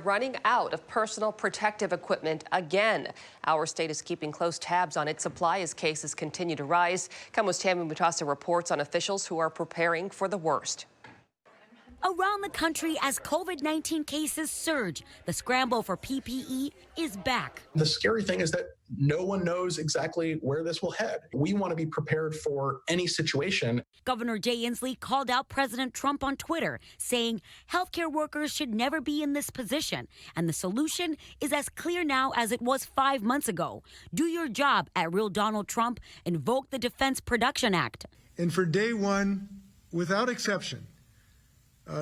running out of personal protective equipment again. Our state is keeping close tabs on its supply as cases continue to rise. KOMO's Tammy Mutasa reports on officials who are preparing for the worst. Around the country as COVID-19 cases surge, the scramble for PPE is back. The scary thing is that no one knows exactly where this will head. We want to be prepared for any situation. Governor Jay Inslee called out President Trump on Twitter, saying healthcare workers should never be in this position. And the solution is as clear now as it was 5 months ago. Do your job at Real Donald Trump. Invoke the Defense Production Act. And for day one, without exception,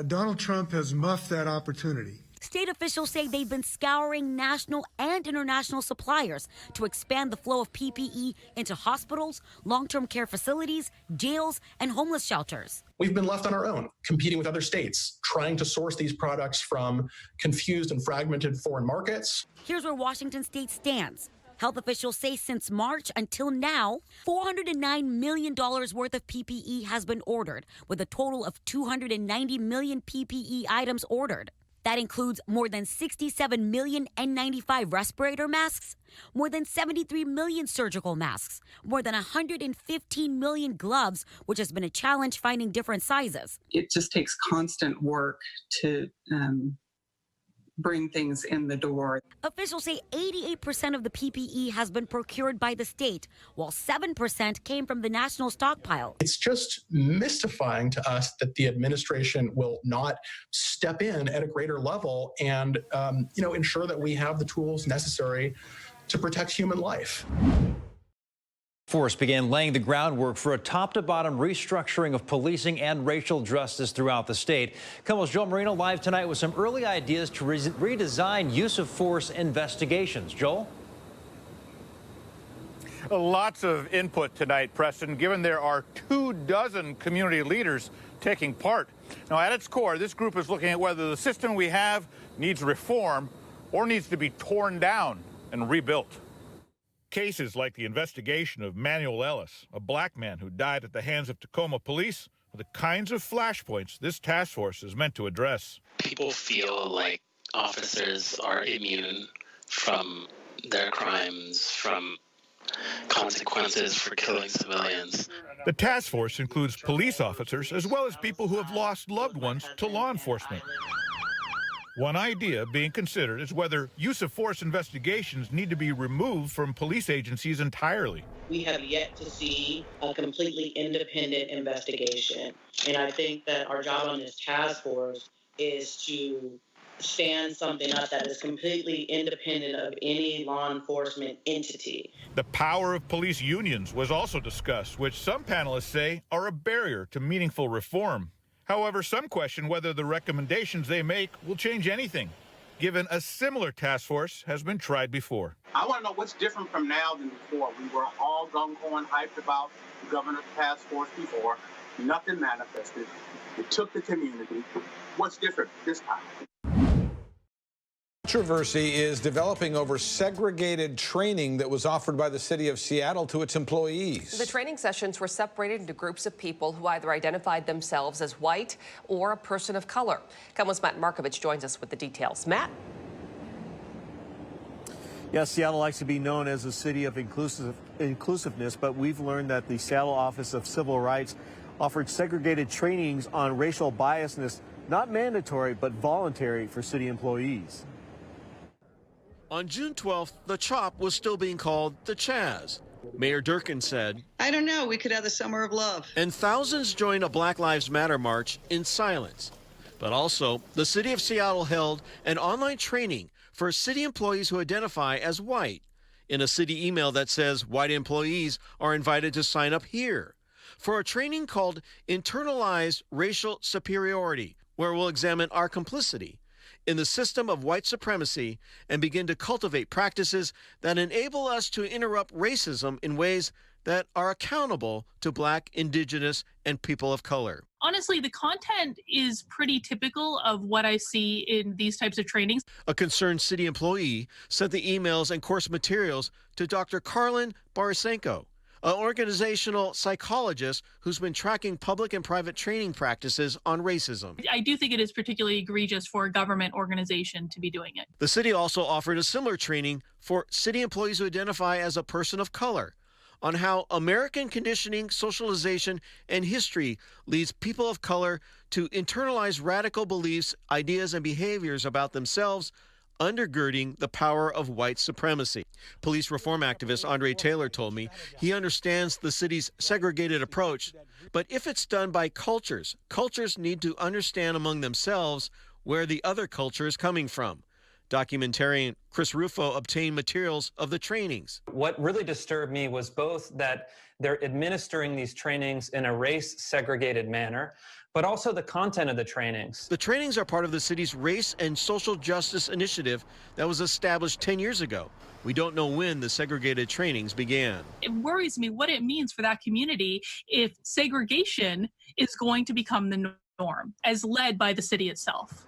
Donald Trump has muffed that opportunity. State officials say they've been scouring national and international suppliers to expand the flow of PPE into hospitals, long-term care facilities, jails, and homeless shelters. We've been left on our own, competing with other states, trying to source these products from confused and fragmented foreign markets. Here's where Washington state stands. Health officials say since March until now, $409 million worth of PPE has been ordered, with a total of 290 million PPE items ordered. That includes more than 67 million N95 respirator masks, more than 73 million surgical masks, more than 115 million gloves, which has been a challenge finding different sizes. It just takes constant work to bring things in the door. Officials say 88% of the PPE has been procured by the state, while 7% came from the national stockpile. It's just mystifying to us that the administration will not step in at a greater level and, ensure that we have the tools necessary to protect human life. Force began laying the groundwork for a top-to-bottom restructuring of policing and racial justice throughout the state. KOMO's Joel Marino live tonight with some early ideas to redesign use of force investigations. Joel? Lots of input tonight, Preston, given there are 24 community leaders taking part. Now, at its core, this group is looking at whether the system we have needs reform or needs to be torn down and rebuilt. Cases like the investigation of Manuel Ellis, a black man who died at the hands of Tacoma police, are the kinds of flashpoints this task force is meant to address. People feel like officers are immune from their crimes, from consequences for killing civilians. The task force includes police officers as well as people who have lost loved ones to law enforcement. One idea being considered is whether use of force investigations need to be removed from police agencies entirely. We have yet to see a completely independent investigation. And I think that our job on this task force is to stand something up that is completely independent of any law enforcement entity. The power of police unions was also discussed, which some panelists say are a barrier to meaningful reform. However, some question whether the recommendations they make will change anything, given a similar task force has been tried before. I want to know what's different from now than before. We were all gung-ho and hyped about the governor's task force before. Nothing manifested. It took the community. What's different this time? Controversy is developing over segregated training that was offered by the city of Seattle to its employees. The training sessions were separated into groups of people who either identified themselves as white or a person of color. KOMO's Matt Markovich joins us with the details. Matt? Yes, Seattle likes to be known as a city of inclusiveness, but we've learned that the Seattle Office of Civil Rights offered segregated trainings on racial biasness, not mandatory, but voluntary for city employees. On June 12th, the CHOP was still being called the Chaz. Mayor Durkin said, I don't know, we could have the summer of love. And thousands joined a Black Lives Matter march in silence. But also, the city of Seattle held an online training for city employees who identify as white in a city email that says white employees are invited to sign up here for a training called Internalized Racial Superiority, where we'll examine our complicity in the system of white supremacy and begin to cultivate practices that enable us to interrupt racism in ways that are accountable to Black, Indigenous, and people of color. Honestly, the content is pretty typical of what I see in these types of trainings. A concerned city employee sent the emails and course materials to Dr. Karlin Borisenko, an organizational psychologist who's been tracking public and private training practices on racism. I do think it is particularly egregious for a government organization to be doing it. The city also offered a similar training for city employees who identify as a person of color on how American conditioning, socialization, and history leads people of color to internalize radical beliefs, ideas, and behaviors about themselves, undergirding the power of white supremacy. Police reform activist Andre Taylor told me he understands the city's segregated approach, but if it's done by cultures need to understand among themselves where the other culture is coming from. Documentarian Chris Rufo obtained materials of the trainings. What really disturbed me was both that they're administering these trainings in a race-segregated manner, but also the content of the trainings. The trainings are part of the city's Race and Social Justice Initiative that was established 10 years ago. We don't know when the segregated trainings began. It worries me what it means for that community if segregation is going to become the norm, as led by the city itself.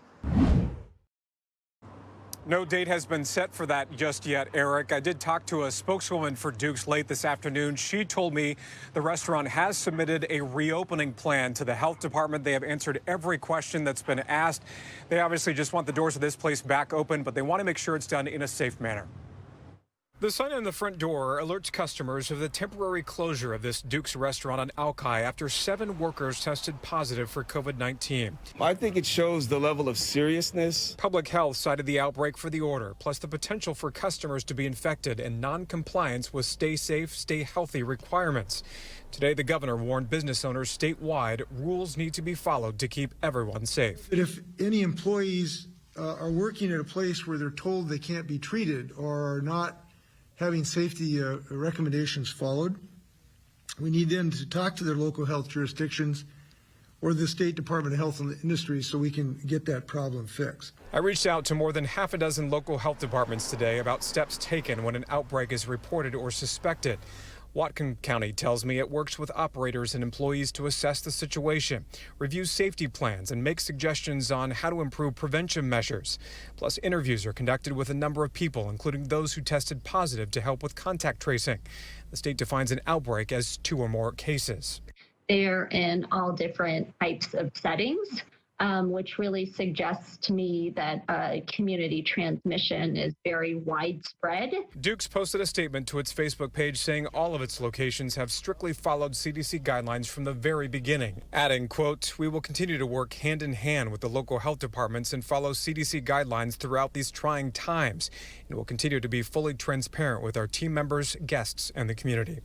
No date has been set for that just yet, Eric. I did talk to a spokeswoman for Duke's late this afternoon. She told me the restaurant has submitted a reopening plan to the health department. They have answered every question that's been asked. They obviously just want the doors of this place back open, but they want to make sure it's done in a safe manner. The sign on the front door alerts customers of the temporary closure of this Duke's restaurant on Alki after 7 workers tested positive for COVID-19. I think it shows the level of seriousness. Public health cited the outbreak for the order, plus the potential for customers to be infected and non-compliance with stay safe, stay healthy requirements. Today, the governor warned business owners statewide rules need to be followed to keep everyone safe. If any employees are working at a place where they're told they can't be treated or are not having safety recommendations followed, we need them to talk to their local health jurisdictions or the State Department of Health and Industry so we can get that problem fixed. I reached out to more than half a dozen local health departments today about steps taken when an outbreak is reported or suspected. Whatcom County tells me it works with operators and employees to assess the situation, review safety plans, and make suggestions on how to improve prevention measures. Plus, interviews are conducted with a number of people, including those who tested positive, to help with contact tracing. The state defines an outbreak as 2 or more cases. They're in all different types of settings, which really suggests to me that community transmission is very widespread. Duke's posted a statement to its Facebook page saying all of its locations have strictly followed CDC guidelines from the very beginning, adding, quote, "We will continue to work hand in hand with the local health departments and follow CDC guidelines throughout these trying times, and will continue to be fully transparent with our team members, guests, and the community."